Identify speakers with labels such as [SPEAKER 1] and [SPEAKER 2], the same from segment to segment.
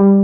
[SPEAKER 1] Hello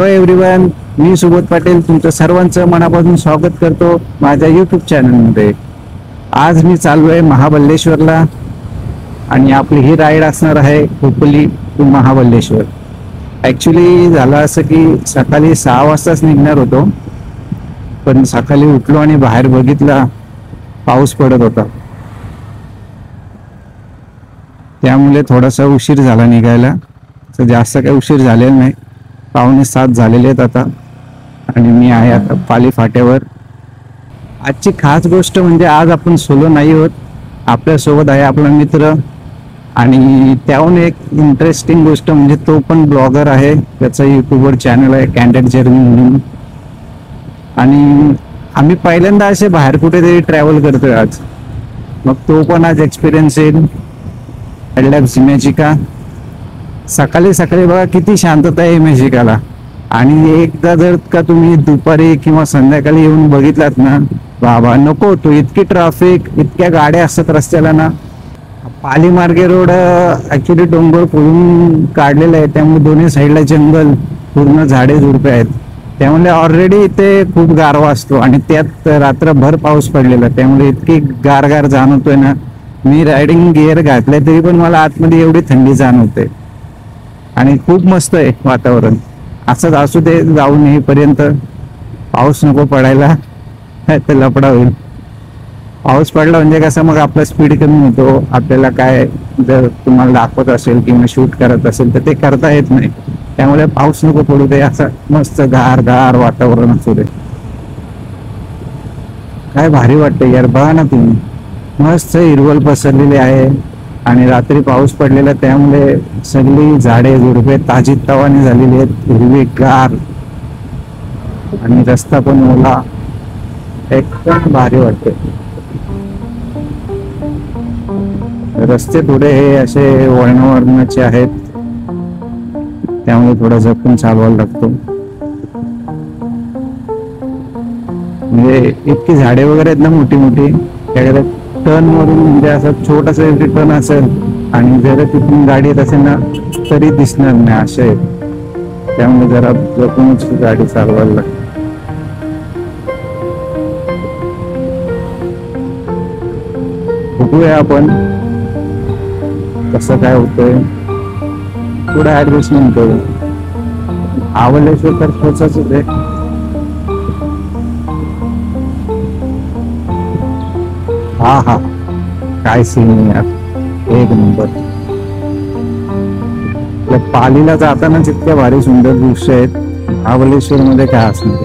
[SPEAKER 1] everyone, मी सुबोध पाटील तुमचं सर्वांचं मनापासून स्वागत करतो माझ्या यूट्यूब चॅनलमध्ये. आज मी चाललो आहे महाबळेश्वरला आणि आपली ही राईड असणार आहे हुपली टू महाबळेश्वर. ॲक्च्युली झालं असं की सकाळी 6 वाजताच निघणार होतो, पण सकाळी उठलो आणि बाहेर बघितला पाऊस पडत होता, त्यामुळे थोडासा उशीर झाला निघायला. तर जास्त काही उशीर झालेला नाही, 6:45 झालेले आहेत आता आणि मी आहे आता पाली फाट्यावर. आजची खास गोष्ट म्हणजे आज आपण सोलो नाही होत, आपल्यासोबत आहे आपला मित्र. आणि त्याहून एक इंटरेस्टिंग गोष्ट म्हणजे तो पण ब्लॉगर आहे, त्याचा यूट्यूबवर चॅनल आहे कॅन्डेड जर्नी म्हणून. आणि आम्ही पहिल्यांदा असे बाहेर कुठेतरी ट्रॅव्हल करतोय आज, मग तो पण आज एक्सपिरियन्स येईल. मॅजिका सकाळी सकाळी बघा किती शांतता आहे मॅजिकाला. आणि एकदा जर का तुम्ही दुपारी किंवा संध्याकाळी येऊन बघितलात ना, बाबा नको तो, इतकी ट्रॅफिक, इतक्या गाड्या असतात रस्त्याला ना. पाली मार्गे रोड ऍक्च्युली डोंगर फोडून काढलेला आहे, त्यामुळे दोन्ही साईडला जंगल, पूर्ण झाडे झुडपे आहेत, त्यामुळे ऑलरेडी इथे खूप गारवा असतो. आणि त्यात रात्रभर पाऊस पडलेला, त्यामुळे इतकी गारगार जाणवतोय ना. मी रायडिंग गिअर घातले तरी पण मला आतमध्ये एवढी थंडी जाणवते. आणि खूप मस्त आहे वातावरण, असंच असू दे जाऊन येईपर्यंत. पाऊस नको पडायला, तर लफडा होईल. पाऊस पडला म्हणजे कसं मग आपला स्पीड कमी होतो. आपल्याला काय जर तुम्हाला दाखवत असेल किंवा शूट करत असेल तर ते करता येत नाही, त्यामुळे पाऊस नको पडू दे, असं मस्त गार गार वातावरण असू दे. काय भारी वाटतं यार, बघा ना तुम्ही, मस्त हिरवळ पसरलेली आहे. आणि रात्री पाऊस पडलेला, त्यामुळे सगळी झाडे झुडपे ताजी तवानी झालेली आहेत, हिरवी गार. आणि रस्ता पण ओला, एकदम भारी वाटते. रस्ते थोडे हे असे वळणावळणाचे आहेत, त्यामुळे थोडा जपून चालवायला लागतो. म्हणजे इतकी झाडे वगैरे आहेत ना मोठी मोठी, त्याकडे टर्न वरून म्हणजे असं छोटासा टर्न असेल आणि जर तिथून गाडी येत असेल ना तरी दिसणार नाही असे, त्यामुळे जरा जपूनच गाडी चालवायला लागते. बघूया आपण कसं काय होतंय, पुढे ऍडजस्टमेंट करू. महाबळेश्वर तर पोचायच आहे. हा हा, काय सीन यार, एक नंबर. पालीला जाताना इतक्या भारी सुंदर दृश्य आहेत, महाबळेश्वर मध्ये काय असणार,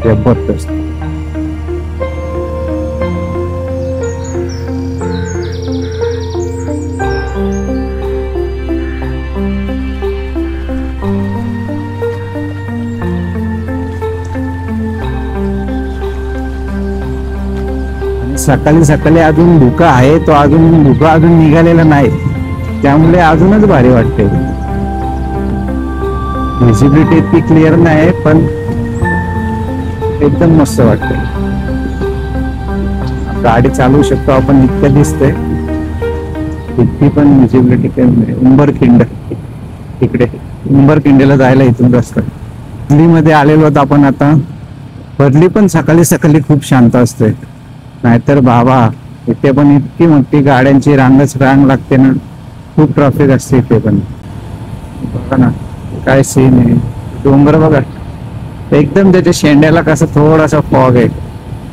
[SPEAKER 1] जबरदस्त. सकाळी सकाळी अजून धुका आहे, तो अजून धुका अजून निघालेला नाही, त्यामुळे अजूनच भारी वाटते. व्हिजिबिलिटी इतकी क्लिअर नाही, पण एकदम मस्त वाटते. गाडी चालवू शकतो आपण, इतकं दिसतंय. इतकी पण व्हिजिबिलिटी कमी. उंबरखिंड, तिकडे उंबरखिंडीला जायला इथून रस्ता. बदलीमध्ये आलेलो आहोत आपण आता. बदली पण सकाळी सकाळी खूप शांत असते, नाहीतर बाबा इथे पण इतकी मोठी गाड्यांची रांगच रांग लागते ना, खूप ट्रॅफिक असते इथे पण. बघा ना काय सीन आहे, डोंगर बघा एकदम, त्याच्या शेंड्याला कसं थोडासा फॉग आहे,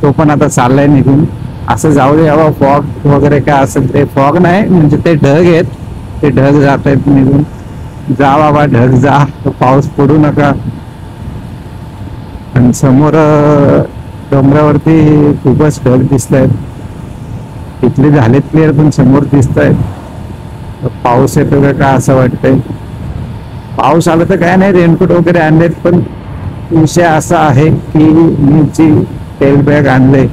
[SPEAKER 1] तो पण आता चाललाय निघून. असं जाऊ दे बाबा, फॉग वगैरे काय असेल ते, फॉग नाही म्हणजे ते ढग आहेत, ते ढग जात आहेत निघून. जा बाबा ढग जा, पाऊस पडू नका. आणि समोर डोंगरावरती खूपच ढग दिसत आहेत, इथले झालेत क्लिअर पण समोर दिसत आहेत. पाऊस येतो का काय असं वाटतंय. पाऊस आला तर काय नाही, रेनकोट वगैरे आणलेत, पण विषय असा आहे की मी जी टेल बॅग आणले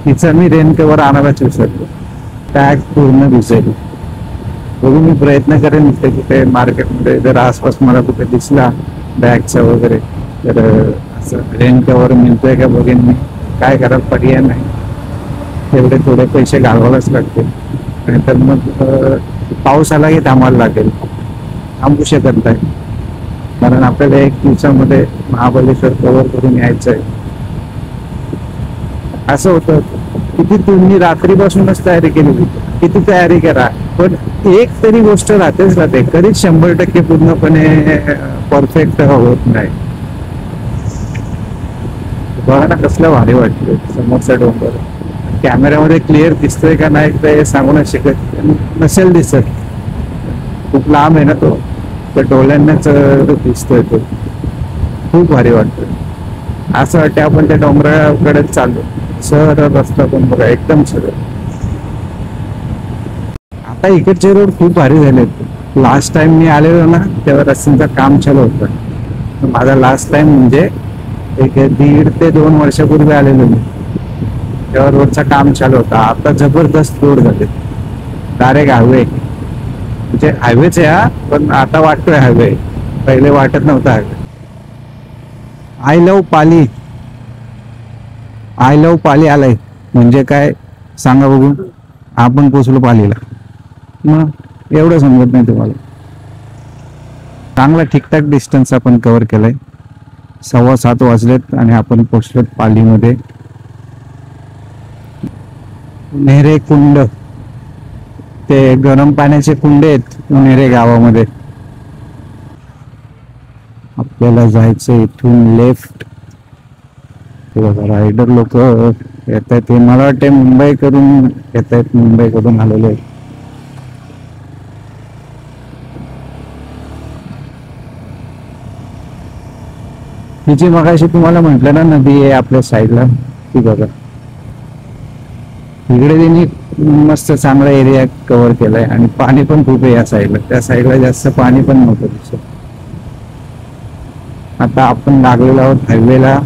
[SPEAKER 1] तिचं मी रेन कव्हर आणायलाच विसरलो, बॅग पूर्ण भिजेल. बघू, मी प्रयत्न करेन इथे कुठे मार्केटमध्ये जर आसपास मला कुठे दिसला बॅगचा वगैरे तर असं रेन कवर मिळतोय का बघेन मी. काय करायला पर्याय नाही, तेवढे थोडे पैसे घालवायलाच लागतील. नाहीतर मग पाऊस आला की थांबायला लागेल, थांबू शकत नाही. कारण आपल्याला 1 दिवसामध्ये महाबळेश्वर कव्हर करून यायचं आहे. असं होतं किती तुम्ही रात्रीपासूनच तयारी केली, किती तयारी करा, पण एक तरी गोष्ट राहते, कधीच 100% पूर्णपणे परफेक्ट होत नाही. बघा ना कसलं भारी वाटतं समोरचा डोंगर. कॅमेऱ्यामध्ये क्लिअर दिसतोय का नाही ते सांगू नाही शकत, नसेल दिसत, खूप लांब आहे ना तो, तर डोळ्यांनाच दिसतोय तो. खूप भारी वाटतं. असं वाटतं आपण त्या डोंगराकडे चाललो. सरळ रस्ता पण बघा, एकदम सरळ. आता इकडचे रोड खूप भारी झालेत. लास्ट टाइम मी आलेलो ना तेव्हा रस्त्यांचं काम चालू होतं. माझा लास्ट टाइम म्हणजे एक 1.5 ते 2 वर्षापूर्वी आलेलो मी, तेव्हा रोडचं काम चालू होतं. आता जबरदस्त रोड झाले, डायरेक्ट हायवे. म्हणजे हायवेच आहे हा, पण आता वाटतोय हायवे, पहिले वाटत नव्हता highway. I love Pali, I love Pali आलाय म्हणजे काय सांगा बघू. आपण पोचलो पालीला, मग एवढं समजत नाही तुम्हाला. चांगला ठीकठाक डिस्टन्स आपण कव्हर केलाय. 7:15 वाजलेत आणि आपण पोचलो पालीमध्ये. नेहरे कुंड, ते गरम पाण्याचे कुंड आहेत नेहरे गावामध्ये. आपल्याला जायचं इथून लेफ्ट. रायडर लोक येत आहेत, ते मला वाटते मुंबई करून येत आहेत, मुंबई कडून आलेले आहेत. तिची मगाशी तुम्हाला म्हटलं ना नदी आहे आपल्या साईडला, ती बघा. इकडे त्यांनी मस्त चांगला एरिया कव्हर केलाय आणि पाणी पण खूप आहे या साईडला. त्या साईडला जास्त पाणी पण नव्हतं दिसत. आता आपण लागलेलो आहोत हायवेला.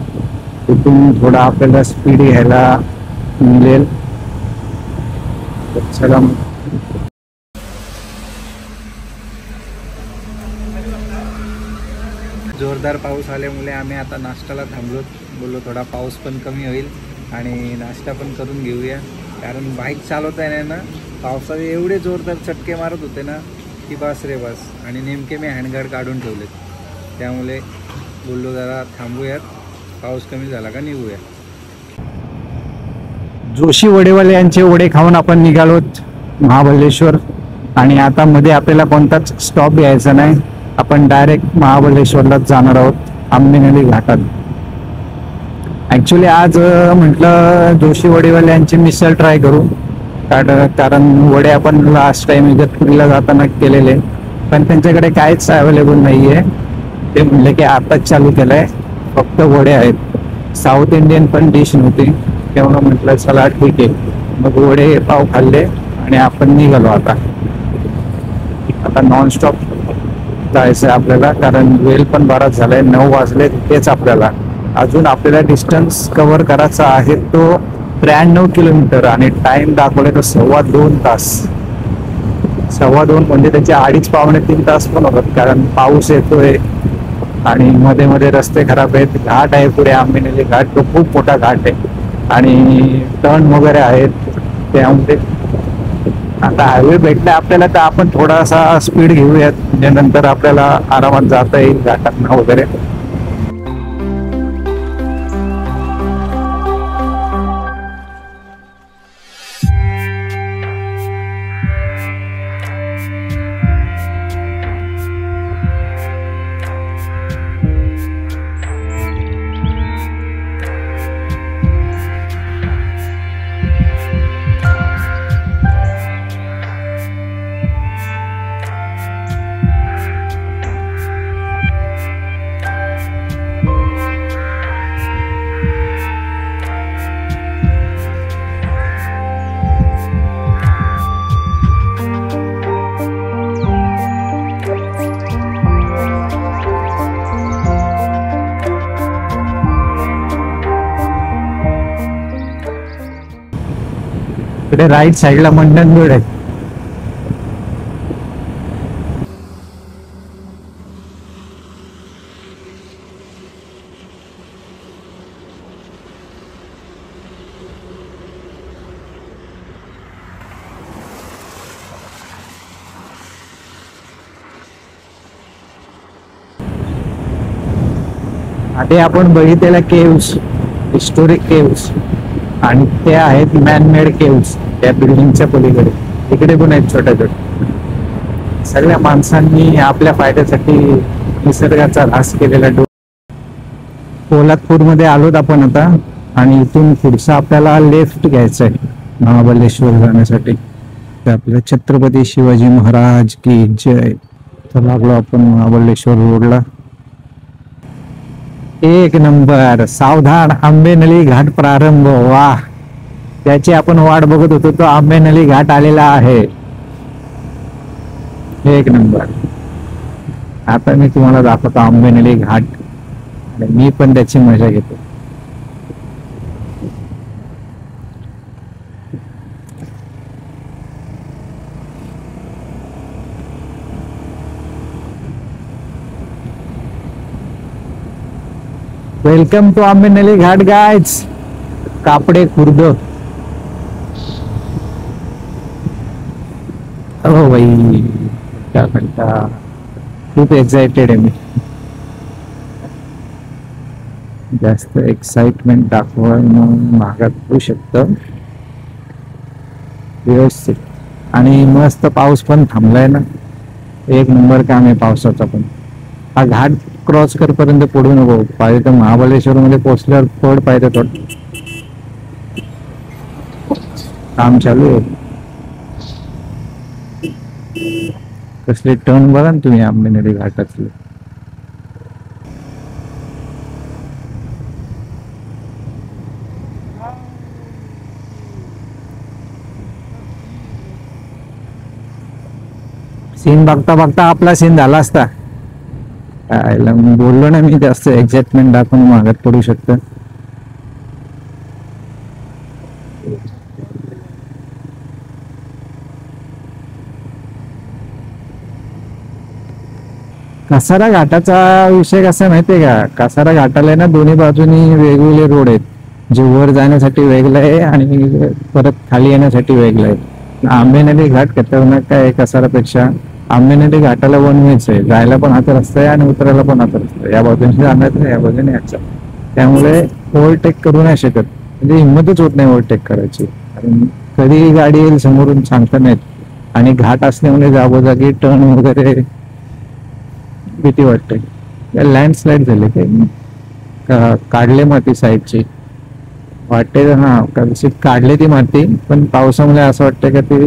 [SPEAKER 1] तिथून थोडा आपल्याला स्पीड घ्यायला मिळेल. चला मग. जोरदार पाऊस आल्यामुळे आम्ही आता नाश्त्याला थांबलो. बोललो थोडा पाऊस पण कमी होईल आणि नाश्ता पण करून घेऊया. कारण बाईक चालवता येणार ना, पावसाचे एवढे जोरदार चटके मारत होते ना की बस रे बस. आणि नेमके मी हँडगार्ड काढून ठेवलेत, त्यामुळे बोललो जरा थांबूयात, पाऊस कमी झाला का निघूया. जोशी वडेवाले यांचे वडे खाऊन आपण निघालोत महाबळेश्वर. आणि आता मध्ये आपल्याला कोणताच स्टॉप घ्यायचा नाही, आपण डायरेक्ट महाबळेश्वरलाच जाणार आहोत, आंबेनळी घाटात. ऍक्च्युली आज म्हटलं जोशी वडेवाले यांची मिसळ ट्राय करू, कारण वडे आपण लास्ट टाइम इगतपुरीला जाताना केलेले, पण त्यांच्याकडे काहीच अवेलेबल नाहीये. ते म्हणले की आताच चालू केलंय, फक्त वडे आहेत, साऊथ इंडियन पण डिश नव्हती. तेव्हा म्हटलं चला ठीक आहे, मग वडे पाव खाल्ले आणि आपण निघालो. आता नॉनस्टॉप जायचं आहे आपल्याला, कारण वेळ पण बराच झालाय, 9 वाजले. तेच आपल्याला अजून आपल्याला डिस्टन्स कव्हर करायचा आहे तो 93 किलोमीटर आणि टाइम दाखवले तो 2.25 तास. 2.25 म्हणजे त्याचे 2.5-3 तास पण होतात, कारण पाऊस येतोय आणि मध्ये मध्ये रस्ते खराब आहेत. घाट आहे पुढे आंबेनळी घाट, तो खूप मोठा घाट आहे आणि टर्न वगैरे आहेत. त्यामुळे आता हायवे भेटला आपल्याला तर आपण थोडासा स्पीड घेऊयात, म्हणजे नंतर आपल्याला आरामात जाता येईल घाटांना वगैरे. इकडे राईट साईडला मंडणगड आहे. आधी आपण बघितलेल्या केव्स, हिस्टोरिक केव्स, आणि ते आहेत मॅनमेड केव्स त्या बिल्डिंगच्या पलीकडे. इकडे पण आहेत छोट्या छोट्या. सगळ्या माणसांनी आपल्या फायद्यासाठी निसर्गाचा ऱ्हास केलेला पोलादपूरमध्ये आलोत आपण आता, आणि इथून पुढचं आपल्याला लेफ्ट घ्यायचं आहे महाबळेश्वर जाण्यासाठी. तर आपल्या छत्रपती शिवाजी महाराज की जय. तर लागलो आपण महाबळेश्वर रोडला. एक नंबर. सावधान, आंबेनळी घाट प्रारंभ. वाह, त्याची आपण वाट बघत होतो. तो आंबेनळी घाट आलेला आहे. एक नंबर. आता मी तुम्हाला दाखवतो आंबेनळी घाट, आणि मी पण त्याची मजा घेतो. Welcome to Ambenali Ghat guys. Kapade Khurd. हो भाई, क्या म्हणता, खूप एक्साइटेड आहे मी. जास्त एक्साइटमेंट दाखवणं मागात होऊ शकतं. व्यवस्थित. आणि मस्त पाऊस पण थांबलाय ना. एक नंबर काम आहे पावसाचा पण. हा घाट क्रॉस करपर्यंत पडू नको पाहिजे, तर महाबळेश्वर मध्ये पोहोचल्यावर पड पाहिजे. थोडं काम चालू आहे. कसले टर्न बघा ना तुम्ही आंबेनळी घाटातले. सीन बघता बघता आपला सीन झाला असता. बोललो ना मी, जास्त एक्साइटमेंट दाखवून मागत पडू शकतं. कसारा घाटाचा विषय कसा माहितीये का? कसारा घाटाला ना दोन्ही बाजूनी वेगवेगळे रोड आहेत. जे वर जाण्यासाठी वेगळं आहे आणि परत खाली येण्यासाठी वेगळं आहे. आंबेनळी घाट खतरनाक आहे कसारापेक्षा. आंबेनळी घाटाला वन वेच आहे. जायला पण हात रस्ता आहे आणि उतरायला पण हात रस्ता आहे. या बाजूने जाणार, या बाजूने यायचं. त्यामुळे ओव्हरटेक करू नाही शकत. म्हणजे हिंमतच होत नाही ओव्हरटेक करायची. कारण कधी गाडी येईल समोरून सांगता नाहीत. आणि घाट असल्यामुळे जागोजागी टर्न वगैरे भीती वाटते. लँडस्लाइड झाले ते काढले माती साईडची वाटते. हा, कदाचित काढले ती माती, पण पावसामुळे असं वाटतं का ती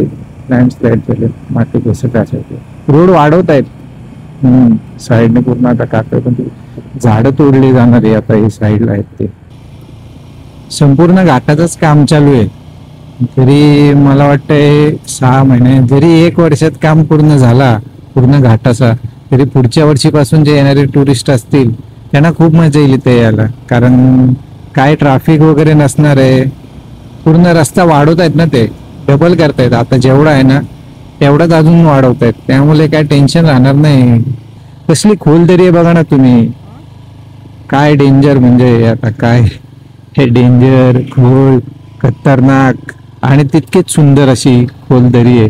[SPEAKER 1] लँडस्लाइड झाले. माती घसरत असायची. रोड वाढवत आहेत साईडने पूर्ण. आता काढतोय पण ती झाडं तोडली जाणार आहे आता. ही साईडला आहेत ते. संपूर्ण घाटाचंच काम चालू आहे. तरी मला वाटतंय 6 महिने, जरी 1 वर्षात काम पूर्ण झाला पूर्ण घाटाचा, तरी पुढच्या वर्षीपासून जे येणारे टुरिस्ट असतील त्यांना खूप मजा येईल इथे यायला. कारण काय ट्रॅफिक वगैरे नसणार आहे. पूर्ण रस्ता वाढवत आहेत ना, ते डबल करतायत. आता जेवढा आहे ना तेवढाच अजून वाढवतायत. त्यामुळे काय टेन्शन राहणार नाही. कसली खोल दरी आहे बघा ना तुम्ही. काय डेंजर, म्हणजे आता काय हे डेंजर, खोल, खतरनाक आणि तितकेच सुंदर अशी खोल दरी आहे.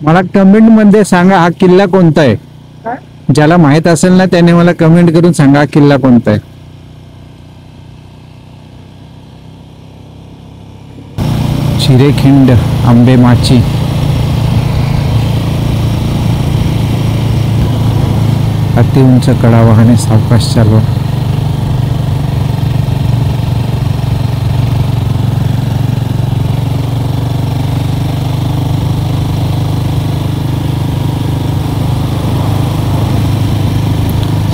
[SPEAKER 1] मला कमेंट मध्ये सांगा हा किल्ला कोणता आहे. ज्याला माहित असेल ना त्याने मला कमेंट करून सांगा हा किल्ला कोणता आहे. चिरेखिंड आंबेमाची. अति उंच कडा वाहने सावकाश चालवा.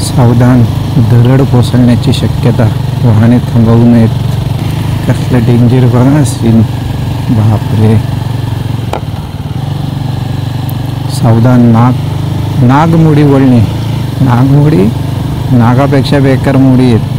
[SPEAKER 1] सावधान, दरड कोसळण्याची शक्यता. वाहने थांबवू नयेत. कसलं डेंजर बघा ना सीन. बापरे. सावधान, नागमोडी वळणे. नागमोडी नागापेक्षा बेकार मोडी आहेत.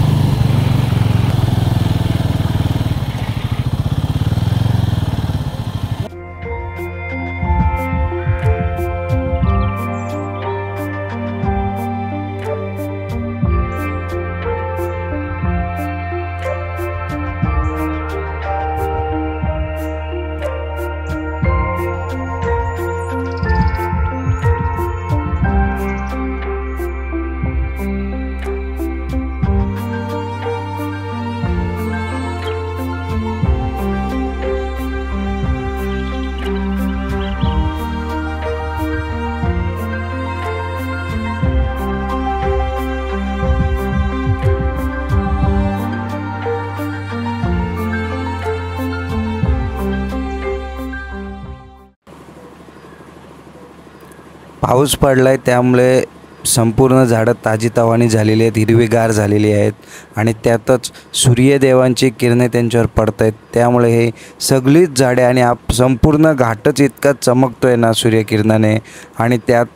[SPEAKER 2] पाऊस पडला आहे त्यामुळे संपूर्ण झाडं ताजीतवानी झालेली आहेत, हिरवीगार झालेली आहेत आणि त्यातच सूर्यदेवांची किरणे त्यांच्यावर पडत आहेत. त्यामुळे हे सगळीच झाडे आणि संपूर्ण घाटच इतका चमकतो आहे ना सूर्यकिरणाने. आणि त्यात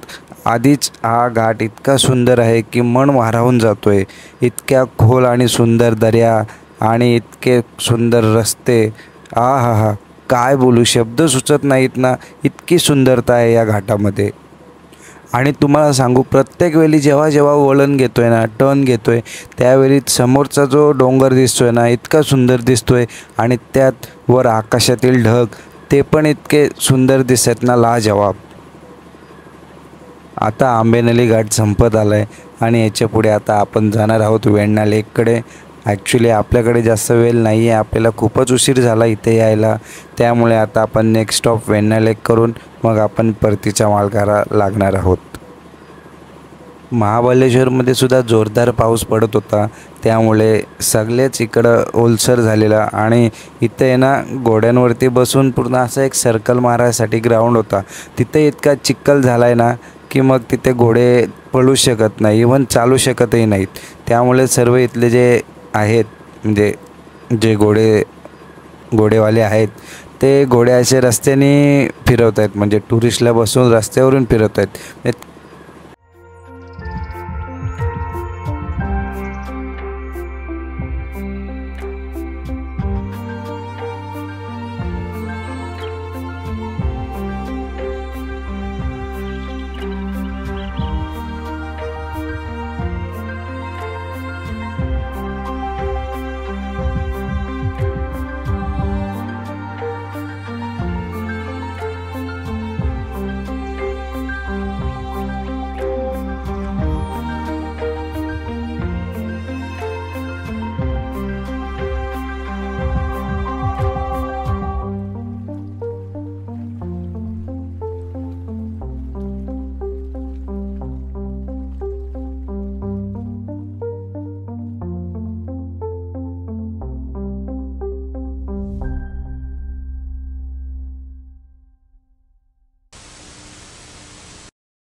[SPEAKER 2] आधीच हा घाट इतका सुंदर आहे की मन भारावून जातो आहे. इतक्या खोल आणि सुंदर दऱ्या आणि इतके सुंदर रस्ते, आ हा हा, काय बोलू, शब्द सुचत नाहीत ना, इतकी सुंदरता आहे या घाटामध्ये. आणि तुम्हाला सांगू, प्रत्येक वेळी जेव्हा जेव्हा वळण घेतो आहे ना, टर्न घेतो आहे, त्यावेळी समोरचा जो डोंगर दिसतो आहे ना, इतका सुंदर दिसतो आहे. आणि त्यात वर आकाशातील ढग, ते पण इतके सुंदर दिसत ना, लाजवाब. आता आंबेनळी घाट संपत आला आहे आणि याच्या पुढे आता आपण जाणार आहोत वेण्णा लेककडे. ॲक्च्युली आपल्याकडे जास्त वेळ नाही आहे, आपल्याला खूपच उशीर झाला इथे यायला. त्यामुळे आता आपण नेक्स्ट स्टॉप वेण्णा लेक करून मग आपण परतीच्या मार्गाला लागणार आहोत. महाबळेश्वरमध्ये सुद्धा जोरदार पाऊस पडत होता, त्यामुळे सगळेच इकडं ओलसर झालेला. आणि इथे ना घोड्यांवरती बसून पूर्ण असं एक सर्कल मारायसाठी ग्राउंड होता. तिथे इतका चिखल झाला आहे ना की मग तिथे घोडे पळू शकत नाही, इव्हन चालू शकतही नाहीत. त्यामुळे सर्व इथले जे आहेत, म्हणजे जे घोडेवाले आहेत, ते घोडे असे रस्त्याने फिरवत आहेत, म्हणजे टुरिस्टला बसून रस्त्यावरून फिरवत आहेत.